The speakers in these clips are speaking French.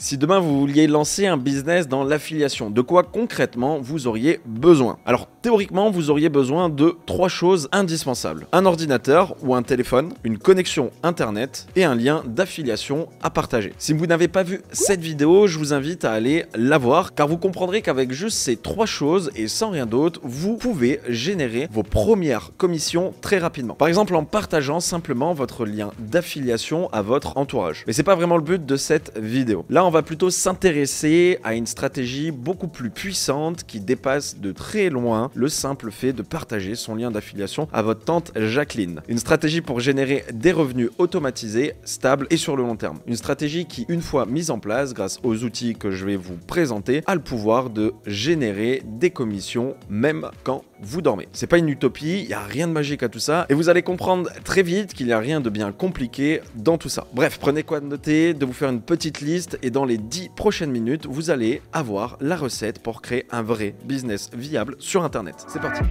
Si demain vous vouliez lancer un business dans l'affiliation, de quoi concrètement vous auriez besoin? Alors théoriquement, vous auriez besoin de 3 choses indispensables. Un ordinateur ou un téléphone, une connexion internet et un lien d'affiliation à partager. Si vous n'avez pas vu cette vidéo, je vous invite à aller la voir car vous comprendrez qu'avec juste ces 3 choses et sans rien d'autre, vous pouvez générer vos premières commissions très rapidement. Par exemple en partageant simplement votre lien d'affiliation à votre entourage. Mais c'est pas vraiment le but de cette vidéo. Là, on va plutôt s'intéresser à une stratégie beaucoup plus puissante qui dépasse de très loin le simple fait de partager son lien d'affiliation à votre tante Jacqueline. Une stratégie pour générer des revenus automatisés, stables et sur le long terme. Une stratégie qui, une fois mise en place grâce aux outils que je vais vous présenter, a le pouvoir de générer des commissions même quand vous dormez. C'est pas une utopie, il n'y a rien de magique à tout ça et vous allez comprendre très vite qu'il n'y a rien de bien compliqué dans tout ça. Bref, prenez quoi de noter, de vous faire une petite liste et dans les 10 prochaines minutes, vous allez avoir la recette pour créer un vrai business viable sur Internet. C'est parti.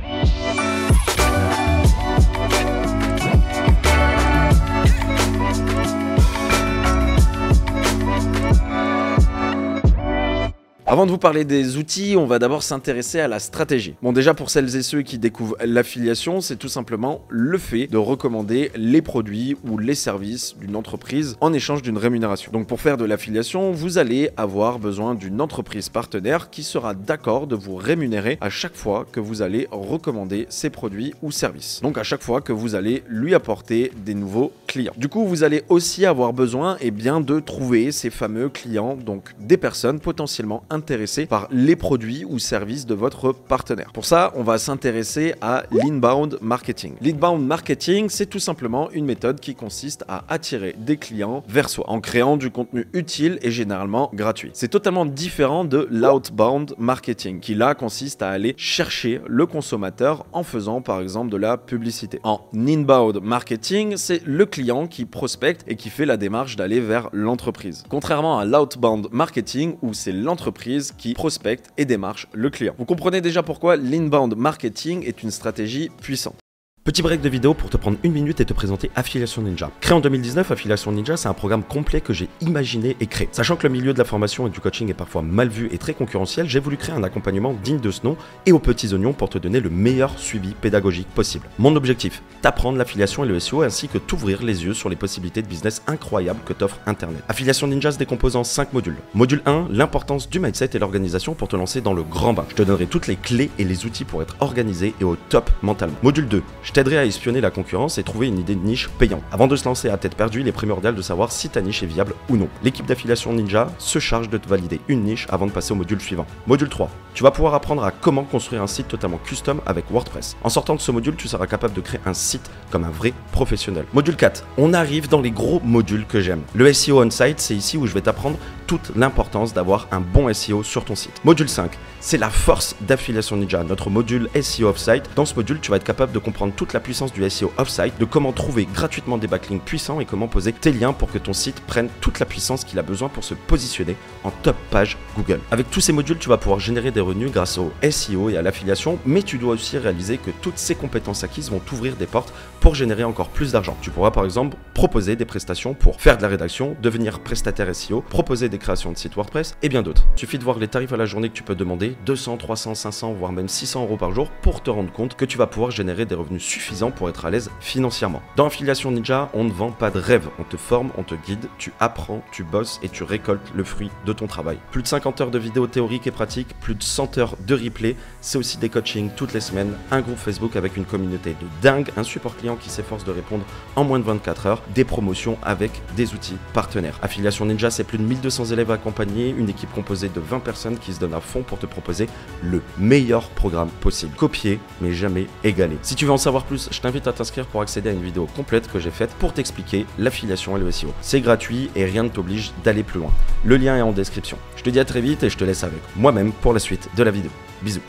Avant de vous parler des outils, on va d'abord s'intéresser à la stratégie. Bon, déjà pour celles et ceux qui découvrent l'affiliation, c'est tout simplement le fait de recommander les produits ou les services d'une entreprise en échange d'une rémunération. Donc pour faire de l'affiliation, vous allez avoir besoin d'une entreprise partenaire qui sera d'accord de vous rémunérer à chaque fois que vous allez recommander ses produits ou services. Donc à chaque fois que vous allez lui apporter des nouveaux clients. Du coup, vous allez aussi avoir besoin de trouver ces fameux clients, donc des personnes potentiellement intéressés par les produits ou services de votre partenaire. Pour ça, on va s'intéresser à l'inbound marketing. L'inbound marketing, c'est tout simplement une méthode qui consiste à attirer des clients vers soi en créant du contenu utile et généralement gratuit. C'est totalement différent de l'outbound marketing qui là consiste à aller chercher le consommateur en faisant par exemple de la publicité. En inbound marketing, c'est le client qui prospecte et qui fait la démarche d'aller vers l'entreprise. Contrairement à l'outbound marketing où c'est l'entreprise qui prospecte et démarche le client. Vous comprenez déjà pourquoi l'inbound marketing est une stratégie puissante. Petit break de vidéo pour te prendre une minute et te présenter Affiliation Ninja. Créé en 2019, Affiliation Ninja, c'est un programme complet que j'ai imaginé et créé. Sachant que le milieu de la formation et du coaching est parfois mal vu et très concurrentiel, j'ai voulu créer un accompagnement digne de ce nom et aux petits oignons pour te donner le meilleur suivi pédagogique possible. Mon objectif, t'apprendre l'affiliation et le SEO ainsi que t'ouvrir les yeux sur les possibilités de business incroyables que t'offre Internet. Affiliation Ninja se décompose en 5 modules. Module 1, l'importance du mindset et l'organisation pour te lancer dans le grand bain. Je te donnerai toutes les clés et les outils pour être organisé et au top mentalement. Module 2, je t'aiderai à espionner la concurrence et trouver une idée de niche payante. Avant de se lancer à tête perdue, il est primordial de savoir si ta niche est viable ou non. L'équipe d'Affiliation Ninja se charge de te valider une niche avant de passer au module suivant. Module 3. Tu vas pouvoir apprendre à comment construire un site totalement custom avec WordPress. En sortant de ce module, tu seras capable de créer un site comme un vrai professionnel. Module 4. On arrive dans les gros modules que j'aime. Le SEO on-site, c'est ici où je vais t'apprendre toute l'importance d'avoir un bon SEO sur ton site. Module 5. C'est la force d'Affiliation Ninja, notre module SEO off-site. Dans ce module, tu vas être capable de comprendre toute la puissance du SEO off-site, de comment trouver gratuitement des backlinks puissants et comment poser tes liens pour que ton site prenne toute la puissance qu'il a besoin pour se positionner en top page Google. Avec tous ces modules, tu vas pouvoir générer des revenus grâce au SEO et à l'affiliation, mais tu dois aussi réaliser que toutes ces compétences acquises vont t'ouvrir des portes pour générer encore plus d'argent. Tu pourras par exemple proposer des prestations pour faire de la rédaction, devenir prestataire SEO, proposer des créations de sites WordPress et bien d'autres. Il suffit de voir les tarifs à la journée que tu peux demander, 200, 300, 500, voire même 600 € par jour pour te rendre compte que tu vas pouvoir générer des revenus suffisants pour être à l'aise financièrement. Dans Affiliation Ninja, on ne vend pas de rêve, on te forme, on te guide, tu apprends, tu bosses et tu récoltes le fruit de ton travail. Plus de 50 heures de vidéos théoriques et pratiques, plus de 100 heures de replay, c'est aussi des coachings toutes les semaines, un groupe Facebook avec une communauté de dingue, un support client qui s'efforce de répondre en moins de 24 heures, des promotions avec des outils partenaires. Affiliation Ninja, c'est plus de 1200 élèves accompagnés, une équipe composée de 20 personnes qui se donnent à fond pour te proposer le meilleur programme possible. Copier, mais jamais égalé. Si tu veux en savoir plus, je t'invite à t'inscrire pour accéder à une vidéo complète que j'ai faite pour t'expliquer l'affiliation et le SEO. C'est gratuit et rien ne t'oblige d'aller plus loin. Le lien est en description. Je te dis à très vite et je te laisse avec moi-même pour la suite de la vidéo. Bisous.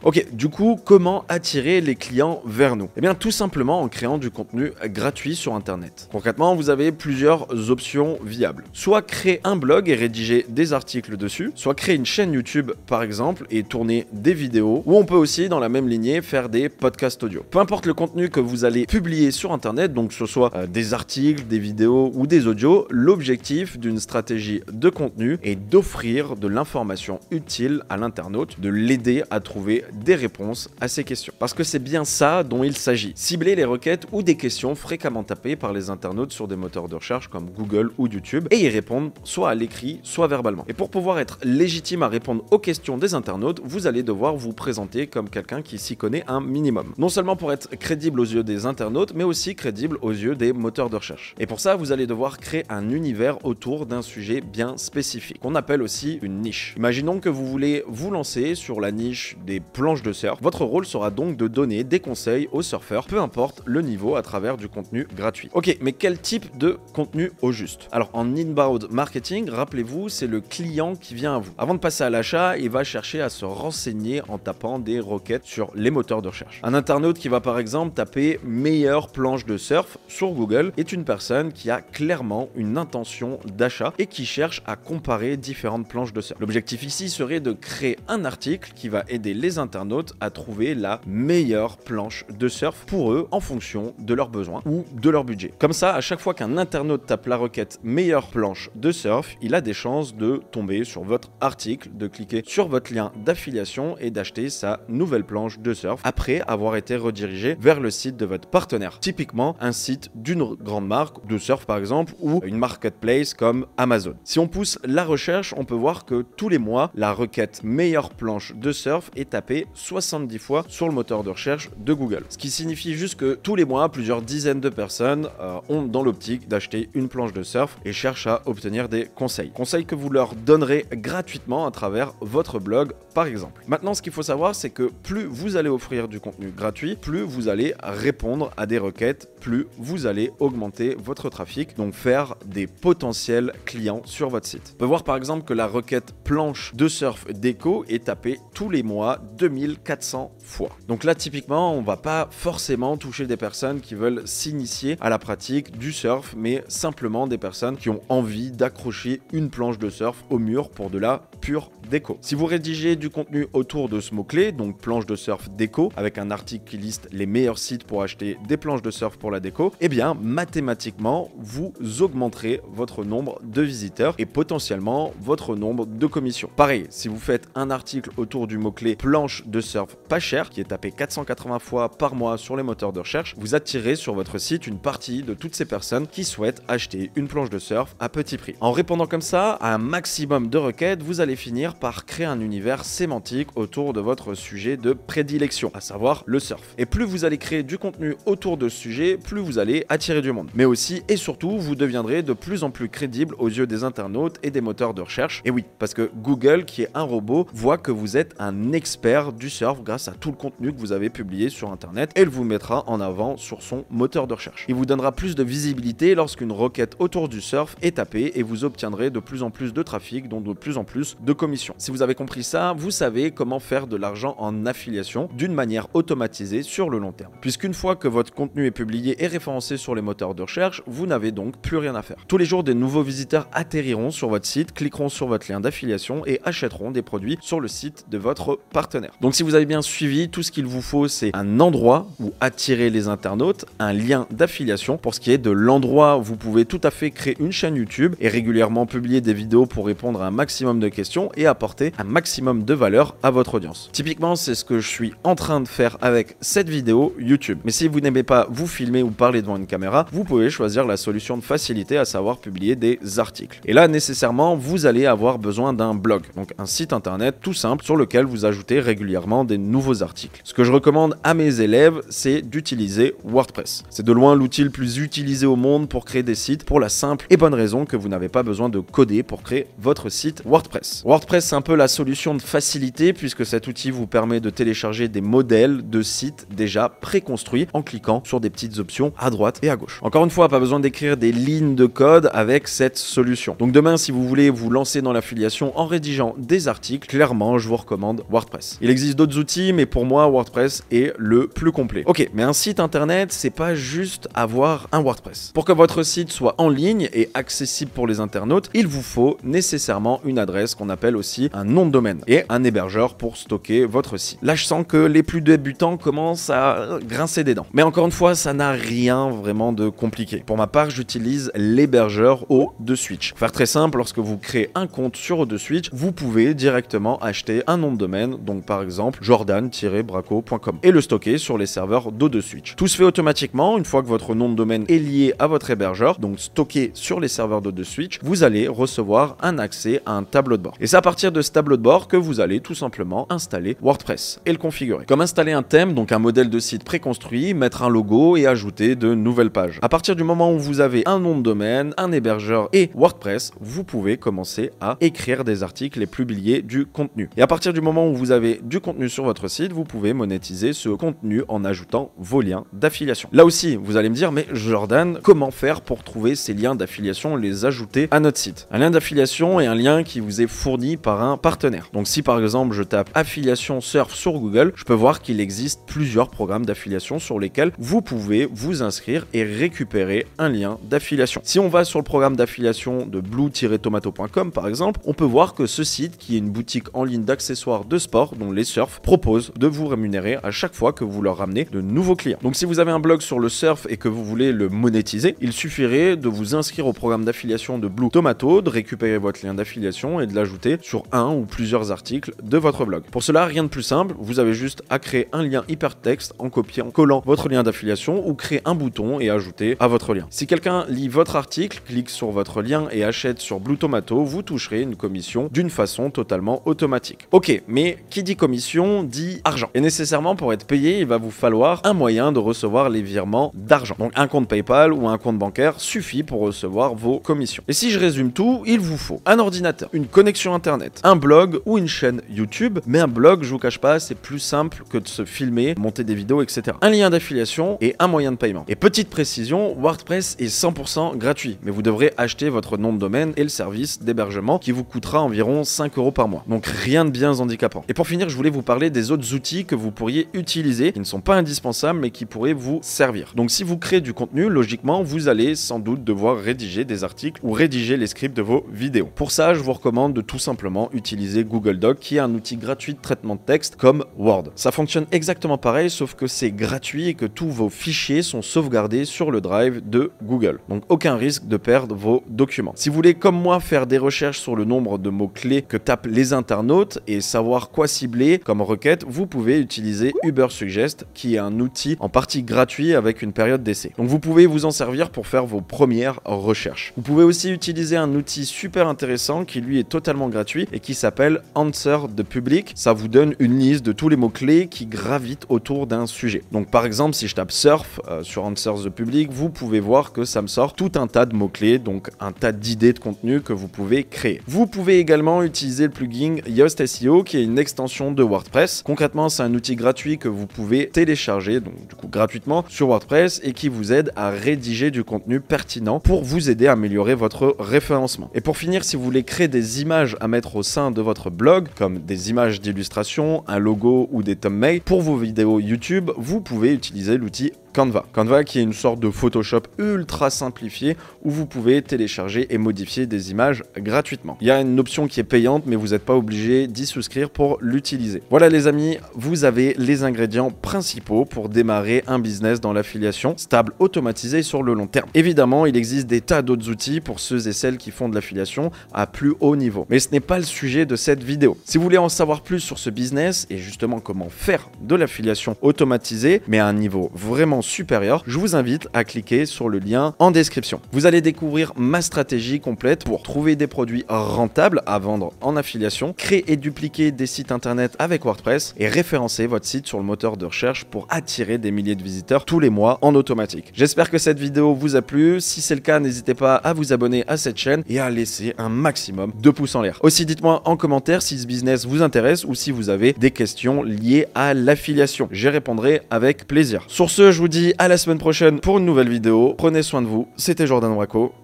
Ok, du coup, comment attirer les clients vers nous? Eh bien, tout simplement en créant du contenu gratuit sur Internet. Concrètement, vous avez plusieurs options viables. Soit créer un blog et rédiger des articles dessus, soit créer une chaîne YouTube par exemple et tourner des vidéos, ou on peut aussi dans la même lignée faire des podcasts audio. Peu importe le contenu que vous allez publier sur Internet, donc que ce soit des articles, des vidéos ou des audios, l'objectif d'une stratégie de contenu est d'offrir de l'information utile à l'internaute, de l'aider à trouver des réponses à ces questions. Parce que c'est bien ça dont il s'agit. Cibler les requêtes ou des questions fréquemment tapées par les internautes sur des moteurs de recherche comme Google ou YouTube et y répondre soit à l'écrit, soit verbalement. Et pour pouvoir être légitime à répondre aux questions des internautes, vous allez devoir vous présenter comme quelqu'un qui s'y connaît un minimum. Non seulement pour être crédible aux yeux des internautes, mais aussi crédible aux yeux des moteurs de recherche. Et pour ça, vous allez devoir créer un univers autour d'un sujet bien spécifique, qu'on appelle aussi une niche. Imaginons que vous voulez vous lancer sur la niche des planches de surf. Votre rôle sera donc de donner des conseils aux surfeurs, peu importe le niveau, à travers du contenu gratuit. Ok, mais quel type de contenu au juste? Alors en inbound marketing, rappelez-vous, c'est le client qui vient à vous. Avant de passer à l'achat, il va chercher à se renseigner en tapant des requêtes sur les moteurs de recherche. Un internaute qui va par exemple taper meilleure planche de surf sur Google est une personne qui a clairement une intention d'achat et qui cherche à comparer différentes planches de surf. L'objectif ici serait de créer un article qui va aider les internautes à trouver la meilleure planche de surf pour eux en fonction de leurs besoins ou de leur budget. Comme ça, à chaque fois qu'un internaute tape la requête meilleure planche de surf, il a des chances de tomber sur votre article, de cliquer sur votre lien d'affiliation et d'acheter sa nouvelle planche de surf après avoir été redirigé vers le site de votre partenaire. Typiquement, un site d'une grande marque de surf par exemple ou une marketplace comme Amazon. Si on pousse la recherche, on peut voir que tous les mois, la requête meilleure planche de surf est tapée 70 fois sur le moteur de recherche de Google. Ce qui signifie juste que tous les mois, plusieurs dizaines de personnes ont dans l'optique d'acheter une planche de surf et cherchent à obtenir des conseils. Conseils que vous leur donnerez gratuitement à travers votre blog par exemple. Maintenant, ce qu'il faut savoir, c'est que plus vous allez offrir du contenu gratuit, plus vous allez répondre à des requêtes, plus vous allez augmenter votre trafic, donc faire des potentiels clients sur votre site. On peut voir par exemple que la requête planche de surf déco est tapée tous les mois 2400 fois. Donc là, typiquement, on va pas forcément toucher des personnes qui veulent s'initier à la pratique du surf, mais simplement des personnes qui ont envie d'accrocher une planche de surf au mur pour de la pure déco. Si vous rédigez du contenu autour de ce mot-clé, donc planche de surf déco, avec un article qui liste les meilleurs sites pour acheter des planches de surf pour la déco, eh bien, mathématiquement, vous augmenterez votre nombre de visiteurs et potentiellement votre nombre de commissions. Pareil, si vous faites un article autour du mot-clé planche de surf pas cher, qui est tapé 480 fois par mois sur les moteurs de recherche, vous attirez sur votre site une partie de toutes ces personnes qui souhaitent acheter une planche de surf à petit prix. En répondant comme ça à un maximum de requêtes, vous allez finir par créer un univers sémantique autour de votre sujet de prédilection, à savoir le surf. Et plus vous allez créer du contenu autour de ce sujet, plus vous allez attirer du monde. Mais aussi et surtout, vous deviendrez de plus en plus crédible aux yeux des internautes et des moteurs de recherche. Et oui, parce que Google, qui est un robot, voit que vous êtes un expert du surf grâce à tout le contenu que vous avez publié sur Internet et il vous mettra en avant sur son moteur de recherche. Il vous donnera plus de visibilité lorsqu'une requête autour du surf est tapée et vous obtiendrez de plus en plus de trafic, donc de plus en plus de commissions. Si vous avez compris ça, vous savez comment faire de l'argent en affiliation d'une manière automatisée sur le long terme. Puisqu'une fois que votre contenu est publié et référencé sur les moteurs de recherche, vous n'avez donc plus rien à faire. Tous les jours, des nouveaux visiteurs atterriront sur votre site, cliqueront sur votre lien d'affiliation et achèteront des produits sur le site de votre partenaire. Donc si vous avez bien suivi, tout ce qu'il vous faut, c'est un endroit où attirer les internautes, un lien d'affiliation. Pour ce qui est de l'endroit, vous pouvez tout à fait créer une chaîne YouTube et régulièrement publier des vidéos pour répondre à un maximum de questions et apporter un maximum de valeur à votre audience. Typiquement, c'est ce que je suis en train de faire avec cette vidéo YouTube. Mais si vous n'aimez pas vous filmer ou parler devant une caméra, vous pouvez choisir la solution de facilité, à savoir publier des articles. Et là, nécessairement, vous allez avoir besoin d'un blog, donc un site internet tout simple sur lequel vous ajoutez régulièrement des nouveaux articles. Ce que je recommande à mes élèves, c'est d'utiliser WordPress. C'est de loin l'outil le plus utilisé au monde pour créer des sites, pour la simple et bonne raison que vous n'avez pas besoin de coder pour créer votre site WordPress. WordPress, c'est un peu la solution de facilité puisque cet outil vous permet de télécharger des modèles de sites déjà préconstruits en cliquant sur des petites options à droite et à gauche. Encore une fois, pas besoin d'écrire des lignes de code avec cette solution. Donc demain, si vous voulez vous lancer dans l'affiliation en rédigeant des articles, clairement, je vous recommande WordPress. Il existe d'autres outils, mais pour moi, WordPress est le plus complet. Ok, mais un site internet, c'est pas juste avoir un WordPress. Pour que votre site soit en ligne et accessible pour les internautes, il vous faut nécessairement une adresse qu'on appelle aussi un nom de domaine et un hébergeur pour stocker votre site. Là, je sens que les plus débutants commencent à grincer des dents. Mais encore une fois, ça n'a rien vraiment de compliqué. Pour ma part, j'utilise l'hébergeur O2Switch. Pour faire très simple, lorsque vous créez un compte sur O2Switch, vous pouvez directement acheter un nom de domaine, donc par exemple jordan-braco.com, et le stocker sur les serveurs d'O2Switch. Tout se fait automatiquement une fois que votre nom de domaine est lié à votre hébergeur, donc stocké sur les serveurs d'O2Switch, vous allez recevoir un accès à un tableau de bord. Et c'est à partir de ce tableau de bord que vous allez tout simplement installer WordPress et le configurer. Comme installer un thème, donc un modèle de site préconstruit, mettre un logo et ajouter de nouvelles pages. À partir du moment où vous avez un nom de domaine, un hébergeur et WordPress, vous pouvez commencer à écrire des articles et publier du contenu. Et à partir du moment où vous avez du contenu sur votre site, vous pouvez monétiser ce contenu en ajoutant vos liens d'affiliation. Là aussi, vous allez me dire, mais Jordan, comment faire pour trouver ces liens d'affiliation, les ajouter à notre site? Un lien d'affiliation est un lien qui vous est fourni par un partenaire. Donc si par exemple je tape affiliation surf sur Google, je peux voir qu'il existe plusieurs programmes d'affiliation sur lesquels vous pouvez vous inscrire et récupérer un lien d'affiliation. Si on va sur le programme d'affiliation de blue-tomato.com par exemple, on peut voir que ce site, qui est une boutique en ligne d'accessoires de sport, dont les surf, propose de vous rémunérer à chaque fois que vous leur ramenez de nouveaux clients. Donc si vous avez un blog sur le surf et que vous voulez le monétiser, il suffirait de vous inscrire au programme d'affiliation de Blue Tomato, de récupérer votre lien d'affiliation et de l'ajouter sur un ou plusieurs articles de votre blog. Pour cela, rien de plus simple, vous avez juste à créer un lien hypertexte en copiant, collant votre lien d'affiliation ou créer un bouton et ajouter à votre lien. Si quelqu'un lit votre article, clique sur votre lien et achète sur Blue Tomato, vous toucherez une commission d'une façon totalement automatique. Ok, mais qui dit commission dit argent. Et nécessairement, pour être payé, il va vous falloir un moyen de recevoir les virements d'argent. Donc un compte PayPal ou un compte bancaire suffit pour recevoir vos commissions. Et si je résume tout, il vous faut un ordinateur, une connexion internet, un blog ou une chaîne YouTube. Mais un blog, je vous cache pas, c'est plus simple que de se filmer, monter des vidéos, etc. Un lien d'affiliation et un moyen de paiement. Et petite précision, WordPress est 100% gratuit, mais vous devrez acheter votre nom de domaine et le service d'hébergement qui vous coûtera environ 5 € par mois. Donc rien de bien handicapant. Et pour finir, je voulais vous parler des autres outils que vous pourriez utiliser, qui ne sont pas indispensables, mais qui pourraient vous servir. Donc si vous créez du contenu, logiquement, vous allez sans doute devoir rédiger des articles ou rédiger les scripts de vos vidéos. Pour ça, je vous recommande de tout simplement utiliser Google Doc, qui est un outil gratuit de traitement de texte comme Word. Ça fonctionne exactement pareil, sauf que c'est gratuit et que tous vos fichiers sont sauvegardés sur le drive de Google. Donc aucun risque de perdre vos documents. Si vous voulez, comme moi, faire des recherches sur le nombre de mots-clés que tapent les internautes et savoir quoi cibler comme requête, vous pouvez utiliser Ubersuggest, qui est un outil en partie gratuit avec une période d'essai. Donc vous pouvez vous en servir pour faire vos premières recherches. Vous pouvez aussi utiliser un outil super intéressant qui lui est totalement gratuit et qui s'appelle Answer the Public. Ça vous donne une liste de tous les mots-clés qui gravitent autour d'un sujet. Donc par exemple, si je tape surf sur Answer the Public, vous pouvez voir que ça me sort tout un tas de mots-clés, donc un tas d'idées de contenu que vous pouvez créer. Vous pouvez également utiliser le plugin Yoast SEO, qui est une extension de WordPress. Concrètement, c'est un outil gratuit que vous pouvez télécharger, donc du coup gratuitement, sur WordPress et qui vous aide à rédiger du contenu pertinent pour vous aider à améliorer votre référencement. Et pour finir, si vous voulez créer des images à mettre au sein de votre blog, comme des images d'illustration, un logo ou des thumbnails, pour vos vidéos YouTube, vous pouvez utiliser l'outil Canva. Canva qui est une sorte de Photoshop ultra simplifié où vous pouvez télécharger et modifier des images gratuitement. Il y a une option qui est payante, mais vous n'êtes pas obligé d'y souscrire pour l'utiliser. Voilà les amis, vous avez les ingrédients principaux pour démarrer un business dans l'affiliation stable, automatisé sur le long terme. Évidemment, il existe des tas d'autres outils pour ceux et celles qui font de l'affiliation à plus haut niveau. Mais ce n'est pas le sujet de cette vidéo. Si vous voulez en savoir plus sur ce business et justement comment faire de l'affiliation automatisée, mais à un niveau vraiment supérieur, je vous invite à cliquer sur le lien en description. Vous allez découvrir ma stratégie complète pour trouver des produits rentables à vendre en affiliation, créer et dupliquer des sites internet avec WordPress et référencer votre site sur le moteur de recherche pour attirer des milliers de visiteurs tous les mois en automatique. J'espère que cette vidéo vous a plu. Si c'est le cas, n'hésitez pas à vous abonner à cette chaîne et à laisser un maximum de pouces en l'air. Aussi, dites-moi en commentaire si ce business vous intéresse ou si vous avez des questions liées à l'affiliation. J'y répondrai avec plaisir. Sur ce, je vous dis à la semaine prochaine pour une nouvelle vidéo. Prenez soin de vous. C'était Jordan Braco.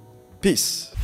Peace.